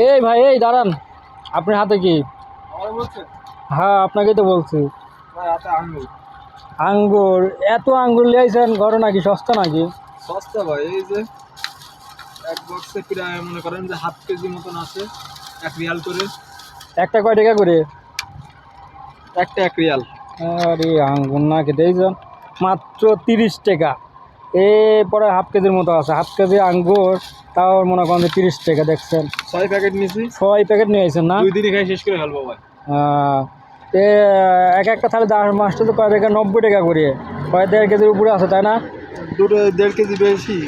এই ভাই, এই দাঁড়ান, আপনার হাতে কি? হ্যাঁ, আপনাকেই তো বলছি। আঙ্গুর? এত আঙ্গুর লিয়েছেন ঘরে নাকি? সস্তা নাকি? সস্তা ভাই, এই যে এক বক্সে প্রায় মনে করেন যে হাফ কেজি মতন আছে, 1 রিয়াল করে। একটা কয় টাকা করে? একটা 1 রিয়াল। আরে আঙ্গুর না খেতে এইছেন মাত্র 30 টাকা। পরে হাফ কেজির মতো আছে, হাফ কেজি আঙ্গুর, তাও মনে করেন যে 30 টাকা। দেখছেন 6 প্যাকেট নিয়েছি। 6 প্যাকেট নিয়ে আসছেন না? 2 দিনই খাই শেষ করে ফেলবো ভাই। এ এক একটা তাহলে 10 মাসটা তো কয় টাকা? 90 টাকা করে, কয় 1.5 কেজির উপরে আছে তাই না? দুটো 1.5 কেজি বেশি,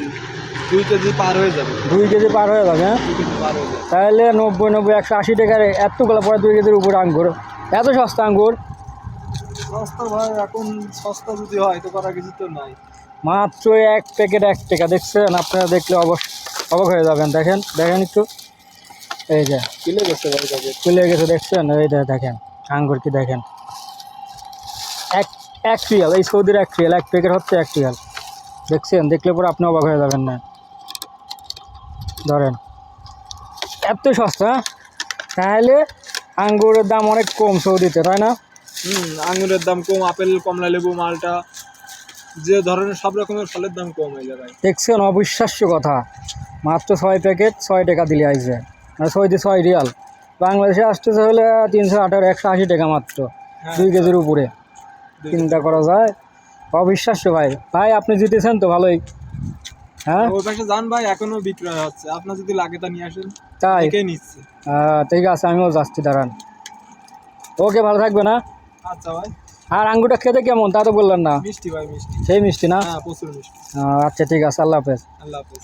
2 কেজি পার হয়ে যাবে। 2 কেজি পার হয়ে যাবে। হ্যাঁ, 2 কেজি পার হয়ে যাবে। তাহলে 90 90 180 টাকার এতগুলো পরে 2 কেজির উপরে আঙ্গুর, এত সস্তা আঙ্গুর? সস্তা ভাই, এখন সস্তা যদি হয় তো করার কিছু তো নাই। মাত্র 1 প্যাকেট 1 টাকা। দেখছেন? আপনারা দেখলে অবাক হয়ে যাবেন। দেখেন দেখেন একটু, এই যে কিলে গেছে ভাই প্যাকেট। খুলে গেছে। দেখছেন? এই দেখেন আঙ্গুর কি দেখেন, এক রিয়াল। এই সৌদির 1 রিয়াল, 1 প্যাকেট হচ্ছে 1 রিয়াল। দেখছেন? দেখলে পরে আপনি অবাক হয়ে যাবেন না। ধরেন এত সস্তা, তাহলে আঙ্গুরের দাম অনেক কম সৌদিতে, তাই না? আঙুরের দাম কম, আপেল, কমলা লেবু, মালটা, যে ধরনের সব রকমের ফলের দাম কম এই জায়গায়। দেখছেন? অবিশ্বাস্য কথা, মাত্র 6 প্যাকেট 6 টাকা দিলে আসবে, মানে 6 রিয়াল। বাংলাদেশে আসতেছে হলে 318 180 টাকা মাত্র, 2 কেজির উপরে। চিন্তা করা যায়, অবিশ্বাস্য ভাই। ভাই আপনি জিতেছেন তো ভালোই। হ্যাঁ, ওই পাশে যান ভাই, এখনো বিক্রয় হচ্ছে, আপনার যদি লাগে তা নিয়ে আসেন। তাই? কে নিচ্ছে? ঠিক আছে, আমিও যাচ্ছি, দাঁড়ান। ওকে, ভালো থাকবে না? আচ্ছা ভাই। আর আঙ্গুরটা খেতে কেমন তা তো বললেন না? মিষ্টি ভাই, মিষ্টি। সেই মিষ্টি না? হ্যাঁ, প্রচুর মিষ্টি। আচ্ছা ঠিক আছে, আল্লাহ হাফেজ। আল্লাহ হাফেজ।